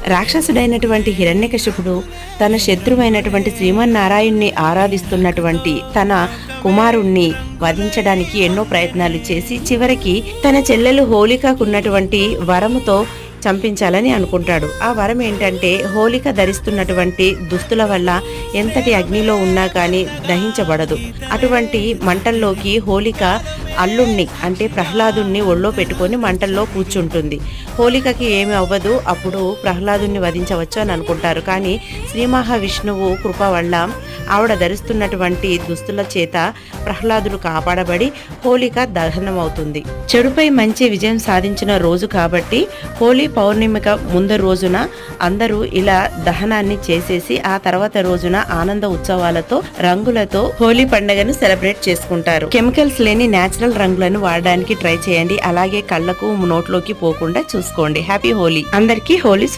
రాక్షసుడైనటువంటి హిరణ్యకశిపుడు తన శత్రువైనటువంటి శ్రీమన్నారాయణ్ణి ఆరాధిస్తున్నటువంటి తన కుమారుణ్ణి వధించడానికి ఎన్నో ప్రయత్నాలు చేసి చివరికి తన చెల్లెలు హోలికకున్నటువంటి వరముతో చంపించాలని అనుకుంటాడు. ఆ వరం ఏంటంటే హోలిక ధరిస్తున్నటువంటి దుస్తుల వల్ల ఎంతటి అగ్నిలో ఉన్నా కానీ దహించబడదు. అటువంటి మంటల్లోకి హోలిక అల్లుణ్ణి అంటే ప్రహ్లాదుణ్ణి ఒళ్ళో పెట్టుకొని మంటల్లో కూర్చుంటుంది. హోలికకి ఏమి అవ్వదు. అప్పుడు ప్రహ్లాదుణ్ణి వధించవచ్చు అని అనుకుంటారు. కానీ శ్రీ మహావిష్ణువు కృప వల్ల ఆవిడ ధరిస్తున్నటువంటి దుస్తుల చేత ప్రహ్లాదుడు కాపాడబడి హోలిక దహనమవుతుంది. చెడుపై మంచి విజయం సాధించిన రోజు కాబట్టి హోలీ పౌర్ణిమిక ముందు రోజున అందరూ ఇలా దహనాన్ని చేసేసి ఆ తర్వాత రోజున ఆనంద ఉత్సవాలతో రంగులతో హోలీ పండుగను సెలబ్రేట్ చేసుకుంటారు. కెమికల్స్ లేని నేచురల్ రంగులను వాడడానికి ట్రై చేయండి. అలాగే కళ్ళకు నోట్లోకి పోకుండా చూసుకోండి. హ్యాపీ హోలీ. అందరికీ హోలీ